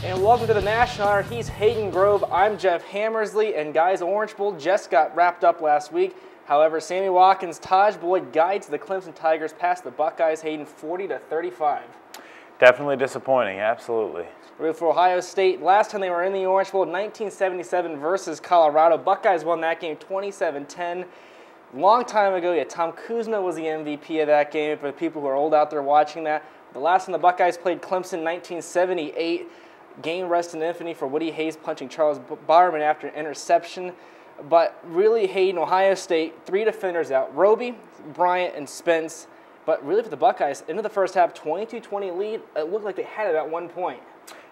And welcome to the National Honor. He's Hayden Grove. I'm Jeff Hammersley. And guys, Orange Bowl just got wrapped up last week. However, Sammy Watkins, Taj Boyd guides the Clemson Tigers past the Buckeyes, Hayden, 40-35. Definitely disappointing, absolutely. For Ohio State, last time they were in the Orange Bowl, 1977 versus Colorado. Buckeyes won that game 27-10. Long time ago, yeah, Tom Kuzma was the MVP of that game. For the people who are old out there watching that, the last time the Buckeyes played Clemson, 1978. Game rest in infamy for Woody Hayes punching Charles Barman after an interception. But really, Hayden, Ohio State, 3 defenders out. Roby, Bryant, and Spence. But really for the Buckeyes, into the first half, 22-20 lead. It looked like they had it at one point.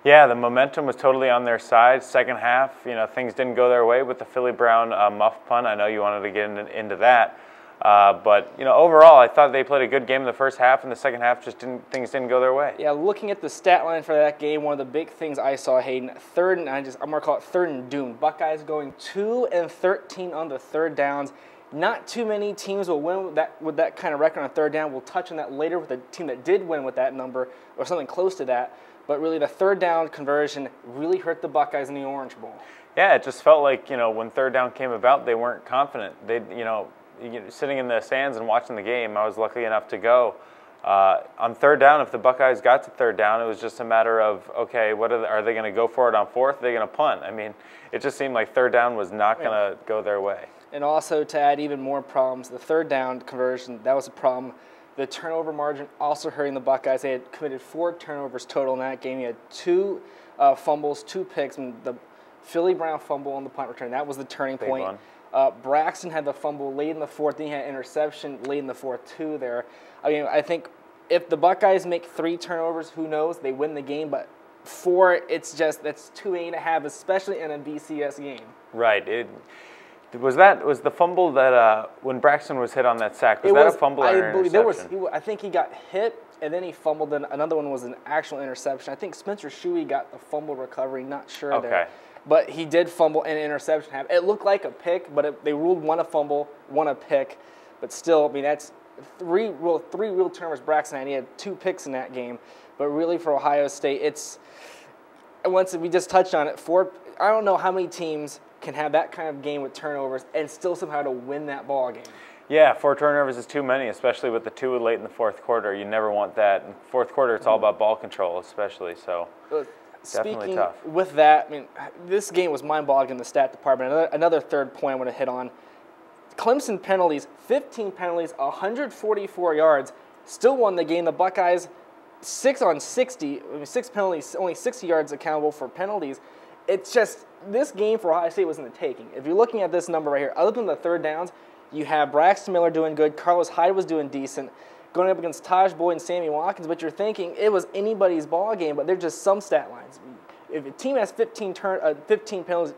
Yeah, the momentum was totally on their side. Second half, things didn't go their way with the Philly Brown muff punt. I know you wanted to get into that. But overall, I thought they played a good game in the first half, and the second half things didn't go their way. Yeah, looking at the stat line for that game, one of the big things I saw, Hayden, I'm gonna call it third and doom. Buckeyes going 2-13 on the third downs. Not too many teams will win with that kind of record on third down. We'll touch on that later with the team that did win with that number or something close to that. But really, the third down conversion really hurt the Buckeyes in the Orange Bowl. Yeah, it just felt like when third down came about, they weren't confident. Sitting in the stands and watching the game, I was lucky enough to go. On third down, if the Buckeyes got to third down, it was just a matter of, okay, are they going to go for it on fourth? Are they going to punt? I mean, it just seemed like third down was not going to go their way. And also, to add even more problems, the third down conversion, that was a problem. The turnover margin also hurting the Buckeyes. They had committed 4 turnovers total in that game. He had 2 fumbles, 2 picks, and the Philly Brown fumble on the punt return. That was the turning Big point. One. Braxton had the fumble late in the fourth. Then he had interception late in the fourth too there. I mean, I think if the Buckeyes make 3 turnovers, who knows? They win the game. But 4, that's too many to have, especially in a BCS game. Right. Was the fumble that when Braxton was hit on that sack? Was that a fumble or an interception? I think he got hit and then he fumbled. Then another one was an actual interception. I think Spencer Shuey got the fumble recovery. Not sure there. But he did fumble and an interception. It looked like a pick, but they ruled 1 a fumble, 1 a pick. But still, I mean, that's 3 real turnovers Braxton had. He had 2 picks in that game. But really for Ohio State, once we just touched on it, I don't know how many teams can have that kind of game with turnovers and still somehow to win that ball game. Yeah, 4 turnovers is too many, especially with the 2 late in the fourth quarter. You never want that. In the fourth quarter, it's all about ball control, especially. So definitely tough. With that, I mean, this game was mind-boggling in the stat department. Another third point I want to hit on. Clemson penalties, 15 penalties, 144 yards, still won the game. The Buckeyes, 6 on 60, 6 penalties, only 60 yards accountable for penalties. It's just, this game for Ohio State was in the taking. If you're looking at this number right here, other than the third downs, you have Braxton Miller doing good, Carlos Hyde was doing decent, going up against Taj Boyd and Sammy Watkins, but you're thinking it was anybody's ball game, but they're just some stat lines. If a team has 15 penalties,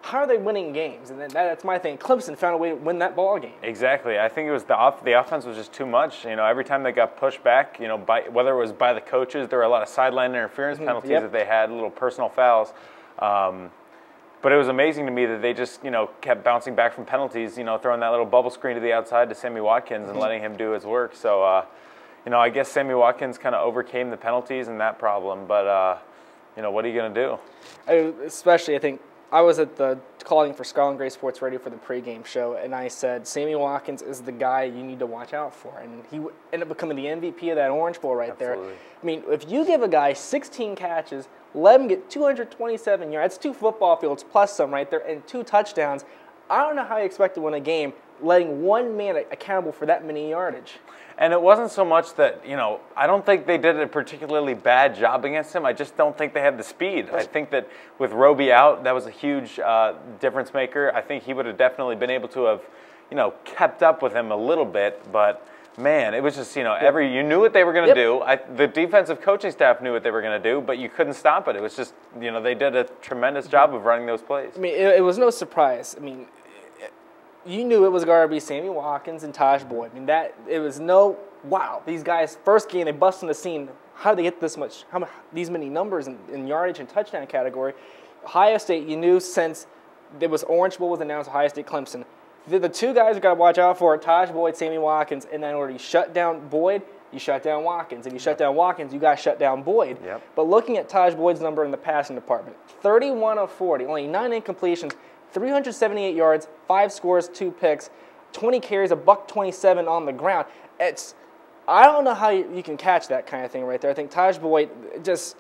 how are they winning games? And that's my thing. Clemson found a way to win that ball game. Exactly. I think it was the offense was just too much. Every time they got pushed back, whether it was by the coaches, there were a lot of sideline interference penalties that they had, little personal fouls. But it was amazing to me that they just, kept bouncing back from penalties, throwing that little bubble screen to the outside to Sammy Watkins and letting him do his work. So, I guess Sammy Watkins kind of overcame the penalties and that problem. But, what are you going to do? Especially, I think, I was at the calling for Scarlet Gray Sports Radio for the pregame show, and I said, Sammy Watkins is the guy you need to watch out for. And he ended up becoming the MVP of that Orange Bowl there. I mean, if you give a guy 16 catches, let him get 227 yards, that's 2 football fields plus some right there, and 2 touchdowns, I don't know how you expect to win a game letting one man accountable for that many yardage. And it wasn't so much that, I don't think they did a particularly bad job against him. I just don't think they had the speed. I think that with Roby out, that was a huge difference maker. I think he would have definitely been able to have, kept up with him a little bit. But, man, it was just, you knew what they were going to do. The defensive coaching staff knew what they were going to do, but you couldn't stop it. It was just, they did a tremendous job of running those plays. I mean, it was no surprise. I mean, you knew it was going to be Sammy Watkins and Taj Boyd. I mean, it was no, wow, these guys, first game, they bust on the scene. How did they get these many numbers in yardage and touchdown category? Ohio State, you knew since there was Orange Bowl was announced, Ohio State Clemson, The two guys you got to watch out for are Taj Boyd, Sammy Watkins, and then when you shut down Boyd, you shut down Watkins. If you shut down Watkins, you got to shut down Boyd. Yep. But looking at Taj Boyd's number in the passing department, 31 of 40, only 9 incompletions, 378 yards, 5 scores, 2 picks, 20 carries, $127 on the ground. I don't know how you can catch that kind of thing right there. I think Taj Boyd just,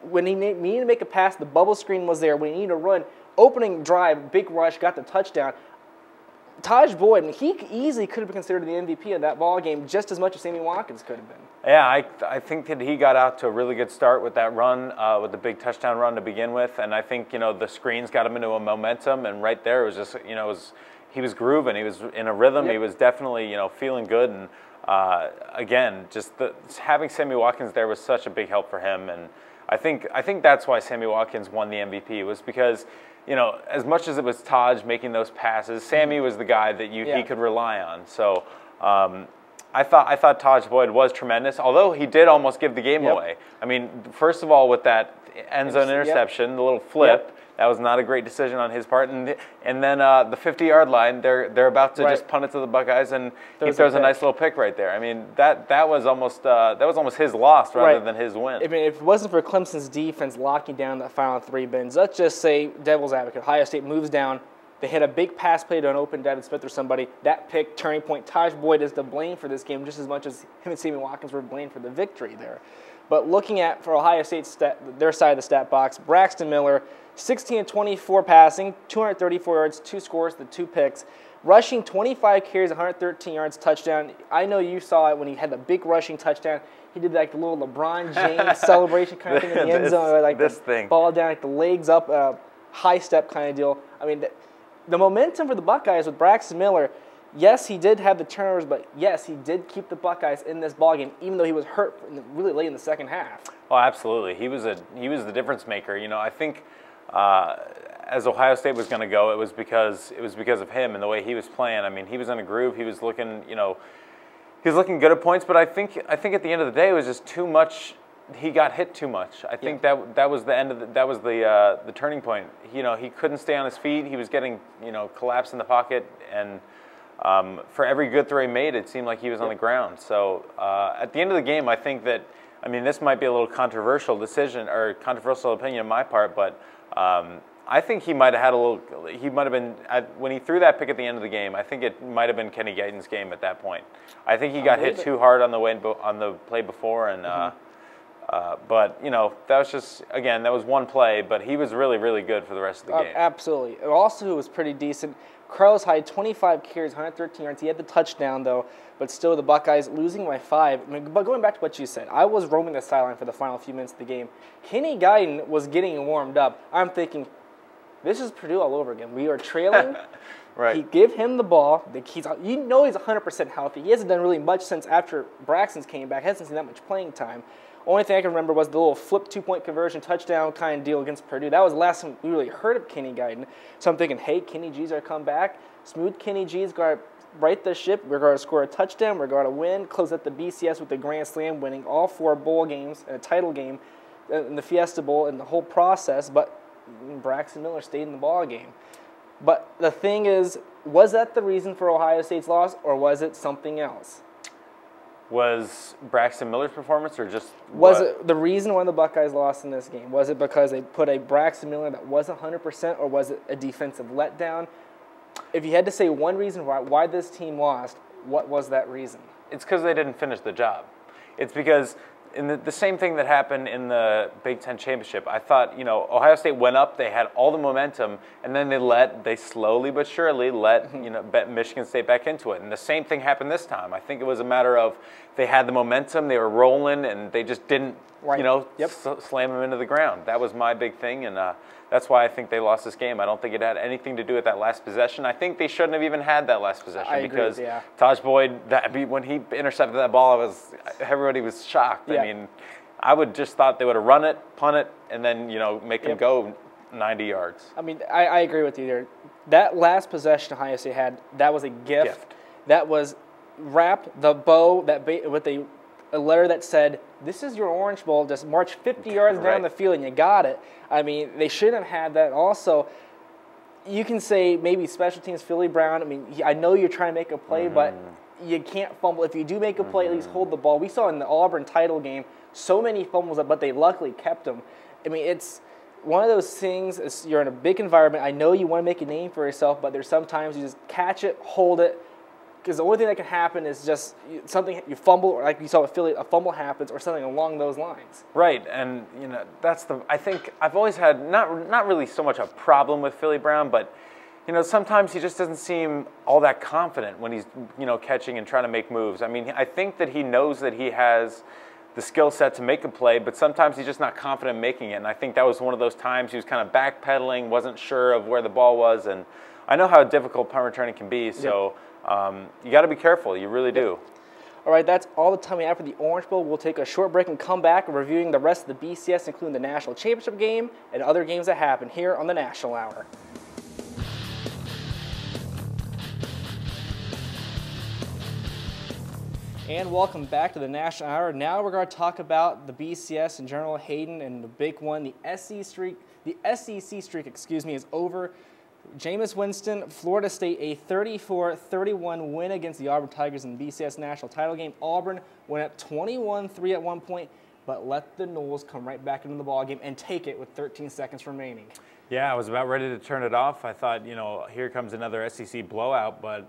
when he needed to make a pass, the bubble screen was there. When he needed to run, opening drive, big rush, got the touchdown. Taj Boyd, he easily could have been considered the MVP of that ball game just as much as Sammy Watkins could have been. Yeah, I think that he got out to a really good start with that run, with the big touchdown run to begin with, and I think the screens got him into a momentum, and right there it was just he was grooving, he was in a rhythm, Yep. He was definitely feeling good, and again, just having Sammy Watkins there was such a big help for him, and I think that's why Sammy Watkins won the MVP was because. As much as it was Taj making those passes, Sammy was the guy that he could rely on. So I thought Taj Boyd was tremendous, although he did almost give the game away. I mean, first of all, with that end zone interception, the little flip, that was not a great decision on his part. And then the 50-yard line, they're about to just punt it to the Buckeyes, and he throws a nice little pick right there. I mean, that was almost his loss rather than his win. I mean, if it wasn't for Clemson's defense locking down the final 3 bins, let's just say devil's advocate, Ohio State moves down. They hit a big pass play to an open Devin Smith or somebody. That pick, turning point. Taj Boyd is to blame for this game just as much as him and Sammy Watkins were blamed for the victory there. But looking at, for Ohio State's their side of the stat box, Braxton Miller, 16 of 24 passing, 234 yards, 2 scores, 2 picks. Rushing 25 carries, 113 yards, touchdown. I know you saw it when he had the big rushing touchdown. He did like the little LeBron James celebration kind of thing in the end zone, like the ball down, like the legs up, high step kind of deal. I mean, the momentum for the Buckeyes with Braxton Miller, yes, he did have the turnovers, but yes, he did keep the Buckeyes in this ballgame, even though he was hurt really late in the second half. Oh, absolutely. He was the difference maker. I think as Ohio State was going to go, it was because of him and the way he was playing. I mean, he was in a groove. He was looking, he was looking good at points. But I think at the end of the day, it was just too much. He got hit too much. I think that was the end of the turning point. He couldn't stay on his feet. He was getting collapsed in the pocket, and for every good throw he made, it seemed like he was on the ground. So at the end of the game, I think that. I mean, this might be a little controversial decision or controversial opinion on my part, but I think he might have had a little. He might have been when he threw that pick at the end of the game. I think it might have been Kenny Guyton's game at that point. I think he got hit too hard on the play before, and but that was just that was one play, but he was really really good for the rest of the game. Absolutely. Also, it was pretty decent. Carlos Hyde, 25 carries, 113 yards. He had the touchdown, though, but still the Buckeyes losing by 5. I mean, but going back to what you said, I was roaming the sideline for the final few minutes of the game. Kenny Guyton was getting warmed up. I'm thinking, this is Purdue all over again. We are trailing. Right. He give him the ball. He's 100% healthy. He hasn't done really much since after Braxton's came back. Hasn't seen that much playing time. Only thing I can remember was the little flip 2-point conversion touchdown kind of deal against Purdue. That was the last time we really heard of Kenny Guyton. So I'm thinking, hey, Kenny G's going to come back. Smooth Kenny G's going to right the ship. We're going to score a touchdown. We're going to win. Close out the BCS with the Grand Slam, winning all 4 bowl games and a title game in the Fiesta Bowl and the whole process. But Braxton Miller stayed in the ball game. But the thing is, was that the reason for Ohio State's loss, or was it something else? Was Braxton Miller's performance, or just was it the reason why the Buckeyes lost in this game? Was it because they put a Braxton Miller that wasn't 100%, or was it a defensive letdown? If you had to say one reason why this team lost, what was that reason? It's because they didn't finish the job. It's because in the same thing that happened in the Big Ten Championship. I thought, Ohio State went up, they had all the momentum, and then they slowly but surely let Michigan State back into it. And the same thing happened this time. I think it was a matter of they had the momentum, they were rolling, and they just didn't, slam them into the ground. That was my big thing, and that's why I think they lost this game. I don't think it had anything to do with that last possession. I think they shouldn't have even had that last possession because Taj Boyd, when he intercepted that ball, everybody was shocked. Yeah. I mean, I would just thought they would have run it, punt it, and then make them go 90 yards. I mean, I agree with you there. That last possession Ohio State had, that was a gift. That was wrapped the bow with a letter that said, "This is your Orange Bowl. Just march 50 yards down the field, and you got it." I mean, they shouldn't have had that. Also, you can say maybe special teams, Philly Brown. I mean, I know you're trying to make a play, but you can't fumble. If you do make a play, at least hold the ball. We saw in the Auburn title game so many fumbles, but they luckily kept them. I mean, it's one of those things. You're in a big environment. I know you want to make a name for yourself, but there's sometimes you just catch it, hold it, because the only thing that can happen is just something you fumble, or like you saw with Philly, a fumble happens, or something along those lines. Right, and I think I've always had not really so much a problem with Philly Brown, but sometimes he just doesn't seem all that confident when he's catching and trying to make moves. I mean, I think that he knows that he has the skill set to make a play, but sometimes he's just not confident making it. And I think that was one of those times he was kind of backpedaling, wasn't sure of where the ball was, and I know how difficult punt returning can be, so. Yep. You got to be careful. You really do. All right, that's all the time we have for the Orange Bowl. We'll take a short break and come back reviewing the rest of the BCS, including the National Championship game and other games that happen here on the National Hour. And welcome back to the National Hour. Now we're going to talk about the BCS in general, Hayden, and the big one. The SEC streak, is over. Jameis Winston, Florida State, a 34-31 win against the Auburn Tigers in the BCS National Title game. Auburn went up 21-3 at one point, but let the Noles come right back into the ballgame and take it with 13 seconds remaining. Yeah, I was about ready to turn it off. I thought, here comes another SEC blowout, but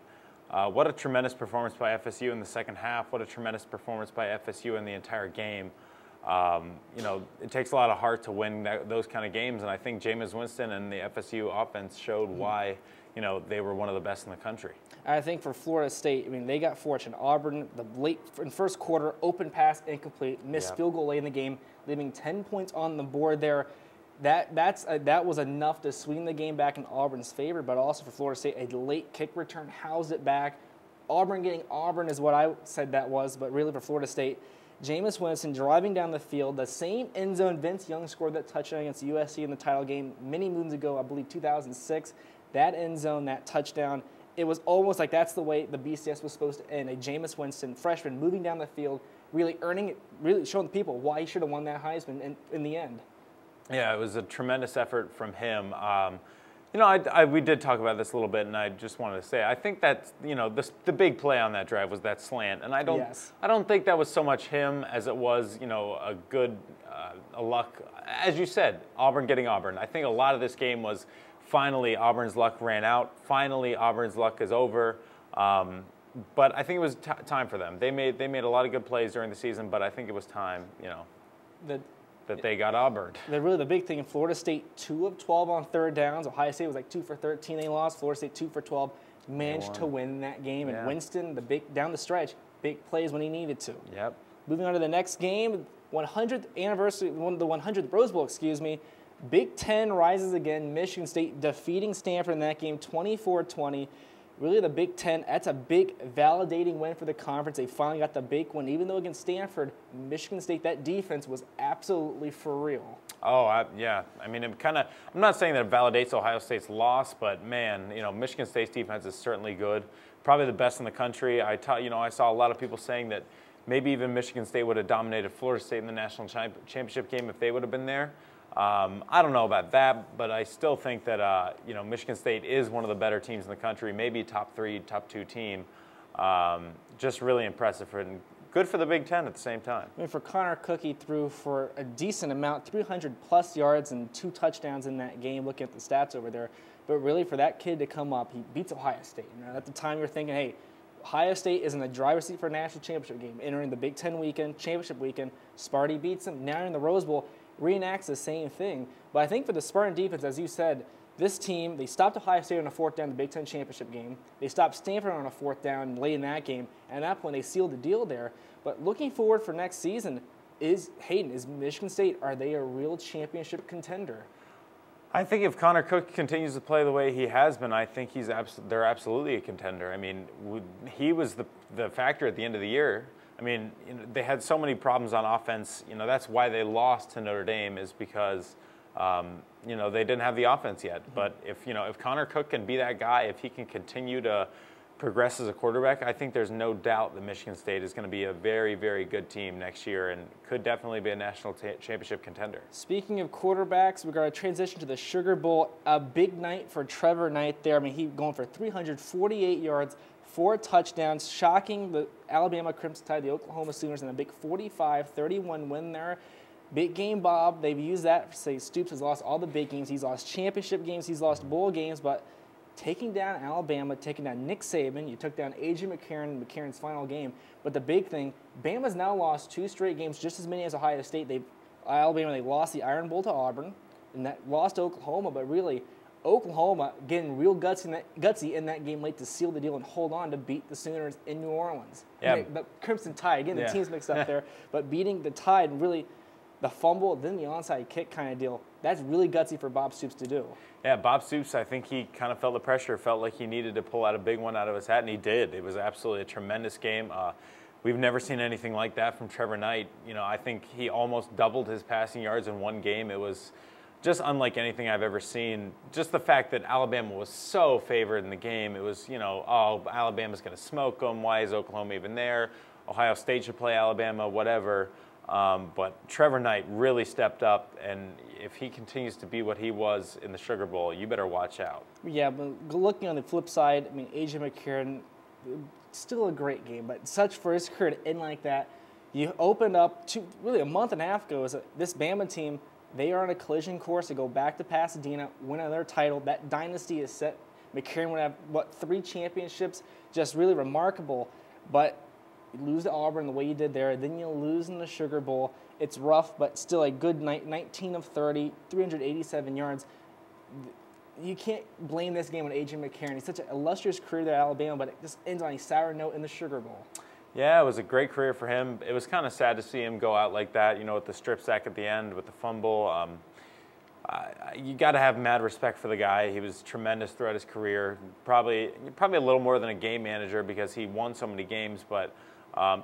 what a tremendous performance by FSU in the second half. What a tremendous performance by FSU in the entire game. It takes a lot of heart to win those kind of games, and I think Jameis Winston and the FSU offense showed why, they were one of the best in the country. I think for Florida State, I mean, they got fortunate. Auburn, in first quarter, open pass incomplete, missed field goal late in the game, leaving 10 points on the board there. That was enough to swing the game back in Auburn's favor, but also for Florida State, a late kick return housed it back. Auburn getting Auburn is what I said that was, but really for Florida State, Jameis Winston driving down the field, the same end zone Vince Young scored that touchdown against USC in the title game many moons ago, I believe 2006. That end zone, that touchdown, it was almost like that's the way the BCS was supposed to end. A Jameis Winston freshman moving down the field, really earning it, really showing the people why he should have won that Heisman in the end. Yeah, it was a tremendous effort from him. We did talk about this a little bit, and I just wanted to say I think that the big play on that drive was that slant, and I don't think that was so much him as it was a good luck, as you said, Auburn getting Auburn. I think a lot of this game was finally Auburn's luck ran out. Finally, Auburn's luck is over. But I think it was time for them. They made a lot of good plays during the season, but I think it was time, that they got Auburn. The big thing in Florida State, 2 of 12 on third downs. Ohio State was like 2 for 13. They lost. Florida State 2 for 12. Managed to win that game. And Winston, down the stretch, big plays when he needed to. Yep. Moving on to the next game, 100th anniversary, the 100th Rose Bowl, Big Ten rises again. Michigan State defeating Stanford in that game, 24-20. Really, the Big Ten, that's a big validating win for the conference. They finally got the big one. Even though against Stanford, Michigan State, that defense was absolutely for real. Oh, yeah. I mean, I'm not saying that it validates Ohio State's loss, but man, Michigan State's defense is certainly good. Probably the best in the country. I saw a lot of people saying that maybe even Michigan State would have dominated Florida State in the national championship game if they would have been there. I don't know about that, but I still think that Michigan State is one of the better teams in the country, maybe top 3, top 2 team. Just really impressive and good for the Big Ten at the same time. I mean, for Connor Cook, he threw for a decent amount, 300-plus yards and 2 touchdowns in that game, looking at the stats over there. But really, for that kid to come up, he beats Ohio State. At the time, you're thinking, hey, Ohio State is in the driver's seat for a national championship game, entering the Big Ten weekend, championship weekend. Sparty beats them. Now in the Rose Bowl, reenacts the same thing. But I think for the Spartan defense, as you said, this team, they stopped Ohio State on a 4th down in the Big Ten championship game. They stopped Stanford on a 4th down late in that game. And at that point, they sealed the deal there. But looking forward for next season, is Michigan State, are they a real championship contender? I think if Connor Cook continues to play the way he has been, I think they're absolutely a contender. I mean, he was the factor at the end of the year. I mean, they had so many problems on offense. That's why they lost to Notre Dame, is because they didn't have the offense yet. But if Connor Cook can be that guy, if he can continue to progress as a quarterback, I think there's no doubt that Michigan State is going to be a very, very good team next year and could definitely be a national championship contender. Speaking of quarterbacks, we're going to transition to the Sugar Bowl. A big night for Trevor Knight there. I mean, he going for 348 yards, 4 touchdowns, shocking the Alabama Crimson Tide, the Oklahoma Sooners, in a big 45-31 win there. Big game, Bob. They've used that. Say Stoops has lost all the big games. He's lost championship games. He's lost bowl games, but taking down Alabama, taking down Nick Saban, you took down A.J. McCarron in McCarron's final game. But the big thing, Bama's now lost 2 straight games, just as many as Ohio State. Alabama, they lost the Iron Bowl to Auburn, and that lost to Oklahoma. But really, Oklahoma getting real gutsy in that game late to seal the deal and hold on to beat the Sooners in New Orleans. Yeah. The Crimson Tide, again, the teams mixed up there. But beating the Tide, and really the fumble, then the onside kick kind of deal, that's really gutsy for Bob Stoops to do. Yeah, Bob Stoops, I think he kind of felt the pressure, felt like he needed to pull out a big one out of his hat, and he did. It was absolutely a tremendous game. We've never seen anything like that from Trevor Knight. You know, I think he almost doubled his passing yards in one game. It was just unlike anything I've ever seen. Just the fact that Alabama was so favored in the game, it was, you know, oh, Alabama's going to smoke them. Why is Oklahoma even there? Ohio State should play Alabama, whatever. But Trevor Knight really stepped up, and if he continues to be what he was in the Sugar Bowl, you better watch out. Yeah, but looking on the flip side, I mean, A.J. McCarron, still a great game, but such for his career to end like that. You opened up really a month and a half ago, this Bama team, they are on a collision course to go back to Pasadena, win another title. That dynasty is set. McCarron would have, 3 championships, just really remarkable. But you lose to Auburn the way you did there, then you lose in the Sugar Bowl. It's rough, but still a good night, 19 of 30, 387 yards. You can't blame this game on A.J. McCarron. He's such an illustrious career there at Alabama, but it just ends on a sour note in the Sugar Bowl. Yeah, it was a great career for him. It was kind of sad to see him go out like that, you know, with the strip sack at the end, with the fumble. You got to have mad respect for the guy. He was tremendous throughout his career. Probably a little more than a game manager because he won so many games, but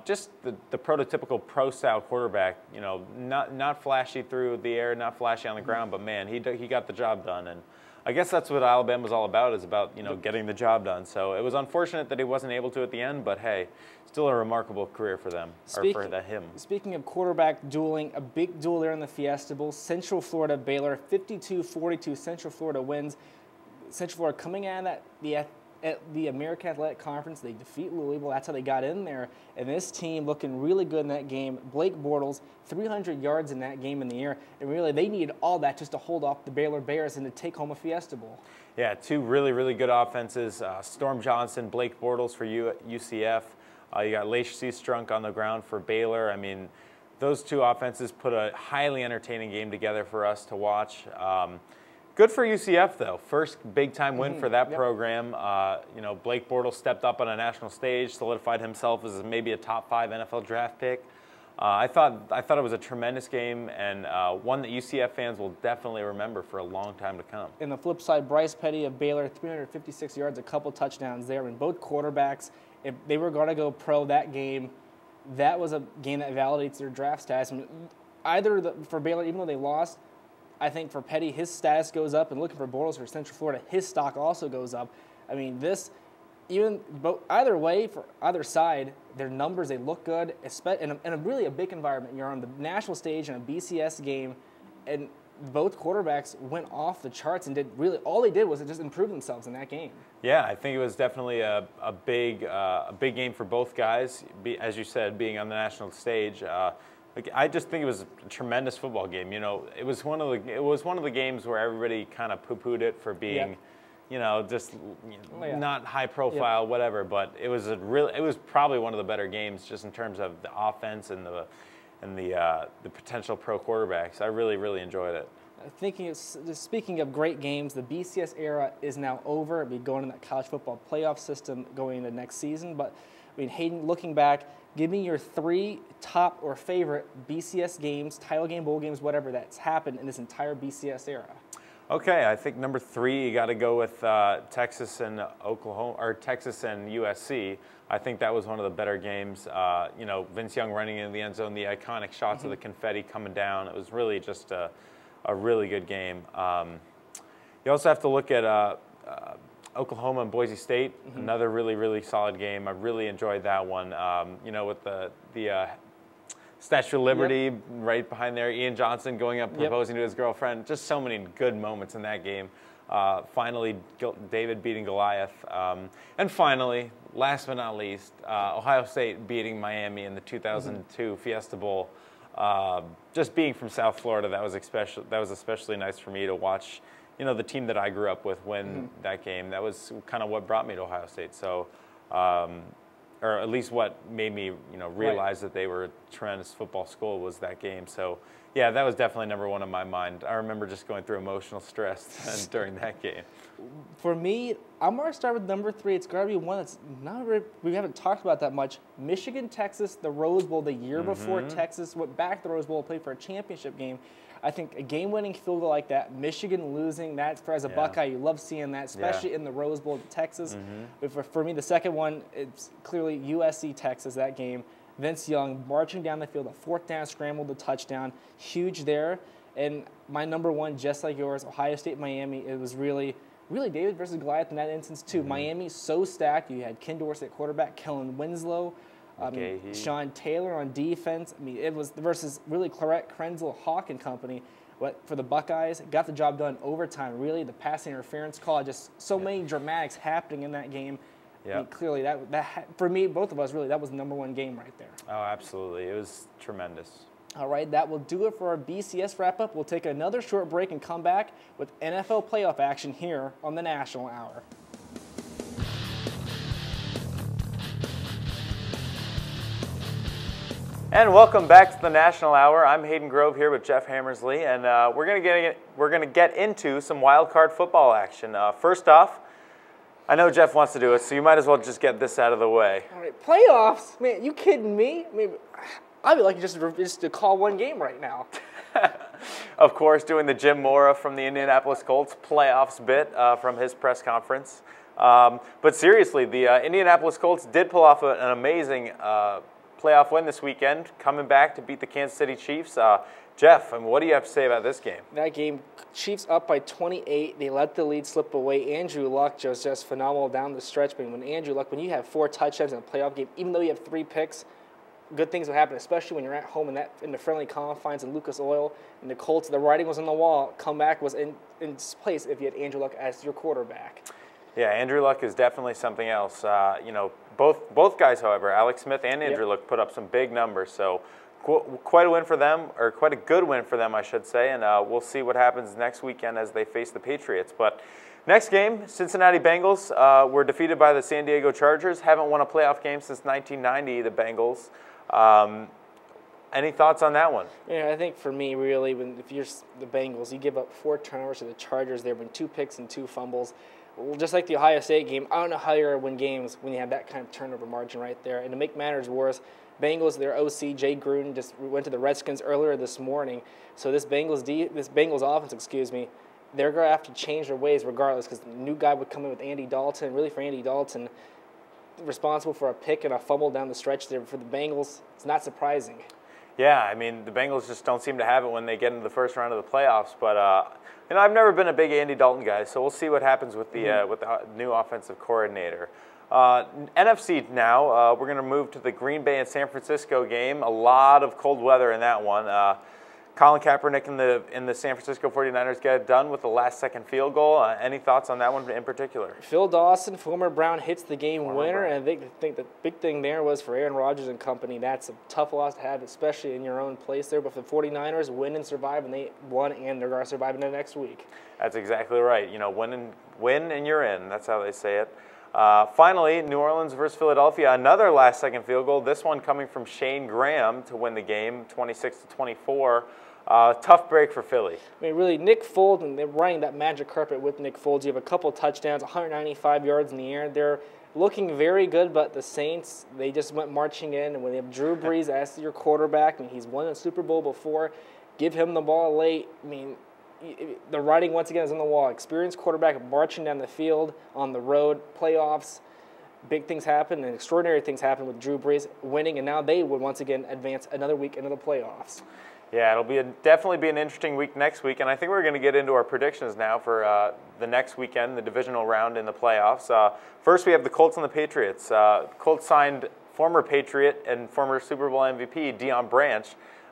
just the prototypical pro-style quarterback, you know, not flashy through the air, not flashy on the ground, but man, he got the job done. And I guess that's what Alabama's all about, is about, you know, getting the job done. So it was unfortunate that he wasn't able to at the end, but hey, still a remarkable career for them, or for him. Speaking of quarterback dueling, a big duel there in the Fiesta Bowl. Central Florida Baylor, 52-42. Central Florida wins. Central Florida coming out of the American Athletic Conference, they defeat Louisville. That's how they got in there. And this team looking really good in that game. Blake Bortles, 300 yards in that game in the air. And really, they needed all that just to hold off the Baylor Bears and to take home a Fiesta Bowl. Yeah, 2 really, really good offenses. Storm Johnson, Blake Bortles for UCF. You got Lache Seastrunk on the ground for Baylor. I mean, those 2 offenses put a highly entertaining game together for us to watch. Good for UCF, though. First big-time win for that program. You know, Blake Bortles stepped up on a national stage, solidified himself as maybe a top 5 NFL draft pick. I thought it was a tremendous game, and one that UCF fans will definitely remember for a long time to come. In the flip side, Bryce Petty of Baylor, 356 yards, a couple touchdowns there. And both quarterbacks, if they were going to go pro that game, that was a game that validates their draft status. I mean, for Baylor, even though they lost, I think for Petty, his status goes up, and looking for Bortles for Central Florida, his stock also goes up. I mean, either way, for either side, their numbers, they look good, in a really a big environment. You're on the national stage in a BCS game, and both quarterbacks went off the charts and all they did was just improve themselves in that game. Yeah, I think it was definitely a big game for both guys. As you said, being on the national stage. I just think it was a tremendous football game. You know, it was one of the games where everybody kind of poo-pooed it for being, you know, just not high profile, whatever. But it was probably one of the better games just in terms of the offense and the potential pro quarterbacks. I really, really enjoyed it. Speaking of great games, the BCS era is now over. It'll be going in that college football playoff system going into next season. But I mean, Hayden, looking back, give me your 3 top or favorite BCS games, title game, bowl games, whatever that's happened in this entire BCS era. Okay, I think number 3, you got to go with Texas and Oklahoma, or Texas and USC. I think that was one of the better games. You know, Vince Young running into the end zone, the iconic shots of the confetti coming down. It was really just a really good game. You also have to look at Oklahoma and Boise State, another really, really solid game. I really enjoyed that one. With the Statue of Liberty right behind there, Ian Johnson going up proposing to his girlfriend. Just so many good moments in that game. Finally, David beating Goliath. And finally, last but not least, Ohio State beating Miami in the 2002 Fiesta Bowl. Just being from South Florida, that was especially nice for me to watch. The team that I grew up with win that game. That was kind of what brought me to Ohio State. So, or at least what made me, realize that they were a tremendous football school was that game. So, yeah, that was definitely number one on my mind. I remember just going through emotional stress during that game. For me, I'm going to start with number 3. It's got to be one that's we haven't talked about that much. Michigan, Texas, the Rose Bowl, the year before Texas went back to the Rose Bowl to play for a championship game. I think a game-winning field goal like that, Michigan losing, as a Buckeye, you love seeing that, especially in the Rose Bowl to Texas. But for me, the second one, it's clearly USC, Texas, that game. Vince Young marching down the field, a 4th down scramble to touchdown, huge there. And my number 1, just like yours, Ohio State, Miami, it was really David versus Goliath in that instance too. Miami so stacked. You had Ken Dorsey at quarterback, Kellen Winslow, Sean Taylor on defense. It was versus really Clarette Krenzel, Hawk and company. But for the Buckeyes, got the job done overtime. Really, the passing interference call, just so many dramatics happening in that game. Clearly, that for me, both of us, really, that was the number 1 game right there. Oh, absolutely. It was tremendous. All right, that will do it for our BCS wrap-up. We'll take another short break and come back with NFL playoff action here on the National Hour. And welcome back to the National Hour. I'm Hayden Grove here with Jeff Hammersley, and we're gonna get into some wild card football action. First off, I know Jeff wants to do it, so you might as well just get this out of the way. All right, playoffs? Man, you kidding me? I'd be lucky just to call one game right now. Of course, doing the Jim Mora from the Indianapolis Colts playoffs bit from his press conference. But seriously, the Indianapolis Colts did pull off an amazing playoff win this weekend, coming back to beat the Kansas City Chiefs. Jeff, what do you have to say about this game? That game, Chiefs up by 28. They let the lead slip away. Andrew Luck was just phenomenal down the stretch. But when you have 4 touchdowns in a playoff game, even though you have 3 picks, good things will happen, especially when you're at home in the friendly confines in Lucas Oil. And the Colts, the writing was on the wall. Comeback was in place if you had Andrew Luck as your quarterback. Yeah, Andrew Luck is definitely something else. Both guys, however, Alex Smith and Andrew Luck put up some big numbers. So quite a win for them, or quite a good win for them, I should say. And we'll see what happens next weekend as they face the Patriots. But next game, Cincinnati Bengals were defeated by the San Diego Chargers. Haven't won a playoff game since 1990, the Bengals. Any thoughts on that one? Yeah, I think for me, really, if you're the Bengals, you give up 4 turnovers to the Chargers. There have been 2 picks and 2 fumbles. Well, just like the Ohio State game, I don't know how you're going to win games when you have that kind of turnover margin right there. And to make matters worse, Bengals, their OC, Jay Gruden, just went to the Redskins earlier this morning. So this Bengals offense, they're going to have to change their ways regardless, because the new guy would come in with Andy Dalton. Really, for Andy Dalton, responsible for a pick and a fumble down the stretch there for the Bengals, it's not surprising. Yeah, the Bengals just don't seem to have it when they get into the first round of the playoffs. But I've never been a big Andy Dalton guy, so we'll see what happens with the new offensive coordinator. NFC now, we're going to move to the Green Bay and San Francisco game. A lot of cold weather in that one. Colin Kaepernick in the San Francisco 49ers get it done with the last-second field goal. Any thoughts on that one in particular? Phil Dawson, former Brown, hits the game winner, and I think the big thing there was for Aaron Rodgers and company. That's a tough loss to have, especially in your own place there. But the 49ers win and survive, and they won, and they're going to survive into next week. That's exactly right. Win and you're in. That's how they say it. Finally, New Orleans versus Philadelphia, another last-second field goal. This one coming from Shane Graham to win the game, 26-24. Tough break for Philly. Really, Nick Foles, and they're running that magic carpet with Nick Foles. You have a couple touchdowns, 195 yards in the air. They're looking very good, but the Saints, they just went marching in. And when they have Drew Brees as your quarterback, and he's won a Super Bowl before, give him the ball late. The writing, once again, is on the wall. Experienced quarterback marching down the field on the road, playoffs. Big things happen, and extraordinary things happen with Drew Brees winning, and now they would once again advance another week into the playoffs. Yeah, it'll definitely be an interesting week next week, and I think we're going to get into our predictions now for the next weekend, the divisional round in the playoffs. First, we have the Colts and the Patriots. Colts signed former Patriot and former Super Bowl MVP Deion Branch.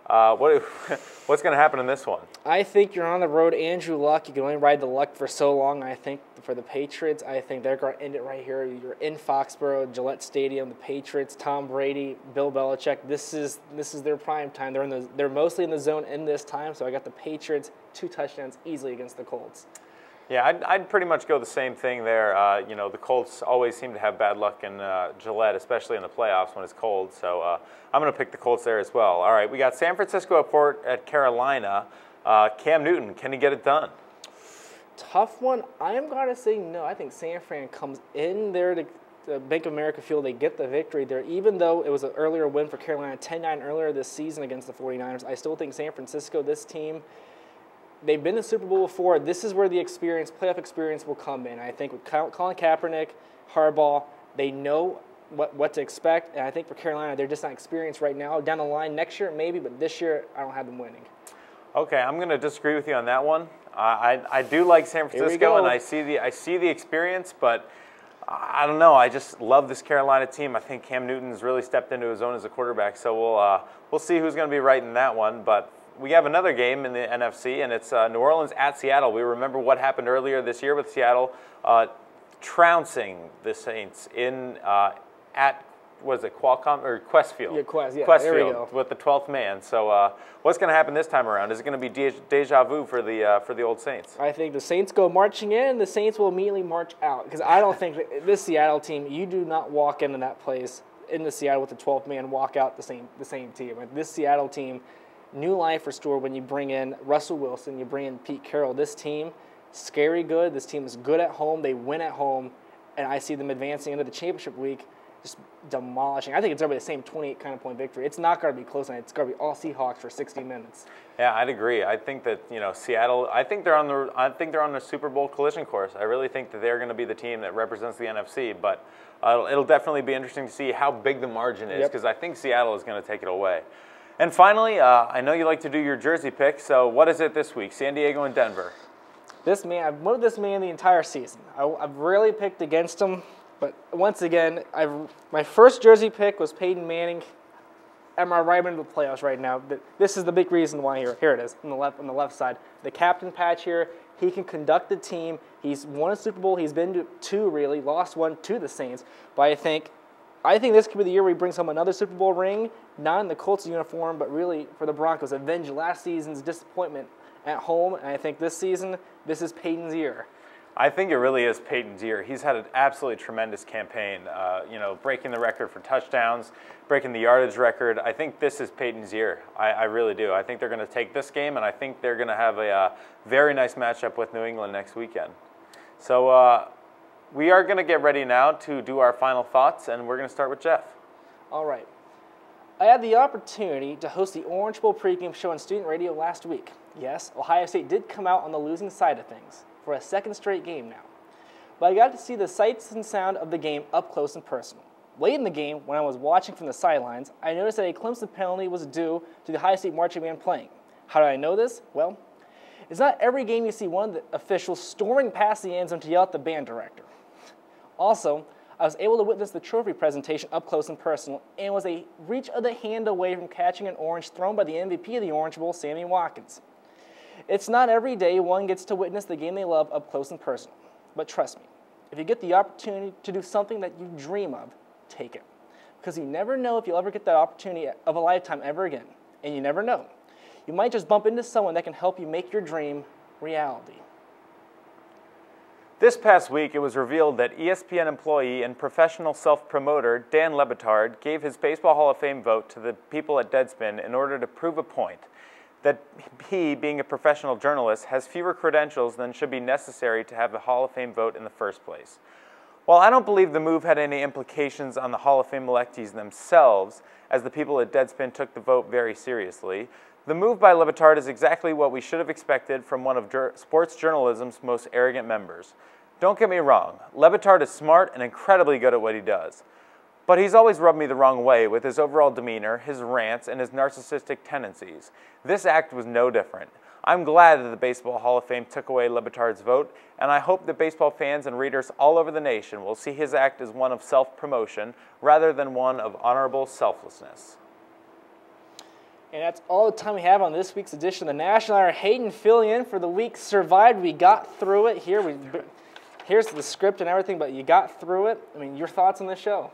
What's going to happen in this one? I think you're on the road, Andrew Luck. You can only ride the luck for so long. I think for the Patriots, I think they're going to end it right here. You're in Foxborough, Gillette Stadium. The Patriots, Tom Brady, Bill Belichick. This is their prime time. They're mostly in the zone in this time. So I got the Patriots 2 touchdowns easily against the Colts. Yeah, I'd pretty much go the same thing there. You know, the Colts always seem to have bad luck in Gillette, especially in the playoffs when it's cold. So I'm going to pick the Colts there as well. All right, we got San Francisco at Carolina. Cam Newton, can he get it done? Tough one. I am going to say no. I think San Fran comes in there to the Bank of America Field. They get the victory there. Even though it was an earlier win for Carolina, 10-9 earlier this season against the 49ers, I still think San Francisco, this team, they've been to the Super Bowl before. This is where the playoff experience will come in. I think with Colin Kaepernick, Harbaugh, they know what to expect. And I think for Carolina, they're just not experienced right now. Down the line, next year maybe, but this year I don't have them winning. Okay, I'm going to disagree with you on that one. I do like San Francisco, and I see the experience, but I don't know. I just love this Carolina team. I think Cam Newton's really stepped into his own as a quarterback, so we'll see who's going to be right in that one. But we have another game in the NFC, and it's New Orleans at Seattle. We remember what happened earlier this year with Seattle trouncing the Saints at Qualcomm or Quest Field? Yeah, Quest there we go. With the 12th man. So what's going to happen this time around? Is it going to be deja vu for the old Saints? I think the Saints go marching in, the Saints will immediately march out. Because I don't think this Seattle team, you do not walk into that place, into Seattle with the 12th man, walk out the same team. Like this Seattle team, new life restored when you bring in Russell Wilson, you bring in Pete Carroll. This team, scary good. This team is good at home. They win at home. And I see them advancing into the championship week, just demolishing. I think it's going to be the same 28 kind of point victory. It's not going to be close, and it's going to be all Seahawks for 60 minutes. Yeah, I'd agree. I think that Seattle. I think they're on the Super Bowl collision course. I really think that they're going to be the team that represents the NFC. But it'll definitely be interesting to see how big the margin is, because I think Seattle is going to take it away. And finally, I know you like to do your jersey pick. So what is it this week? San Diego and Denver. This man, I've moved this man the entire season. I've really picked against him. But once again, my first jersey pick was Peyton Manning. Am I right into the playoffs right now? This is the big reason why here. Here it is on the left side. The captain patch here. He can conduct the team. He's won a Super Bowl. He's been to 2 really, lost 1 to the Saints. But I think this could be the year where he brings home another Super Bowl ring, not in the Colts uniform, but really for the Broncos. Avenge last season's disappointment at home. And I think this season, this is Peyton's year. I think it really is Peyton's year. He's had an absolutely tremendous campaign, breaking the record for touchdowns, breaking the yardage record. I think this is Peyton's year. I really do. I think they're going to take this game, and I think they're going to have a very nice matchup with New England next weekend. So we are going to get ready now to do our final thoughts, and we're going to start with Jeff. All right. I had the opportunity to host the Orange Bowl pregame show on student radio last week. Yes, Ohio State did come out on the losing side of things for a second straight game now. But I got to see the sights and sound of the game up close and personal. Late in the game, when I was watching from the sidelines, I noticed that a Clemson penalty was due to the Ohio State marching band playing. How did I know this? Well, it's not every game you see one of the officials storming past the end zone to yell at the band director. Also, I was able to witness the trophy presentation up close and personal, and was a reach of the hand away from catching an orange thrown by the MVP of the Orange Bowl, Sammy Watkins. It's not every day one gets to witness the game they love up close and personal. But trust me, if you get the opportunity to do something that you dream of, take it. Because you never know if you'll ever get that opportunity of a lifetime ever again. And you never know. You might just bump into someone that can help you make your dream reality. This past week, it was revealed that ESPN employee and professional self-promoter Dan Le Batard gave his Baseball Hall of Fame vote to the people at Deadspin in order to prove a point, that he, being a professional journalist, has fewer credentials than should be necessary to have a Hall of Fame vote in the first place. While I don't believe the move had any implications on the Hall of Fame electees themselves, as the people at Deadspin took the vote very seriously, the move by Le Batard is exactly what we should have expected from one of sports journalism's most arrogant members. Don't get me wrong, Le Batard is smart and incredibly good at what he does. But he's always rubbed me the wrong way with his overall demeanor, his rants, and his narcissistic tendencies. This act was no different. I'm glad that the Baseball Hall of Fame took away Le Batard's vote, and I hope that baseball fans and readers all over the nation will see his act as one of self-promotion rather than one of honorable selflessness. And that's all the time we have on this week's edition of the National Hour. Hayden filling in for the week. Survived. We got through it. Here's the script and everything, but you got through it. I mean, your thoughts on the show?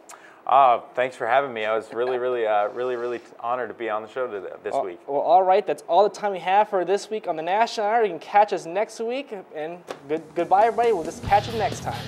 Thanks for having me. I was really honored to be on the show this week. Well, all right. That's all the time we have for this week on the National Hour. You can catch us next week. And goodbye, everybody. We'll just catch you next time.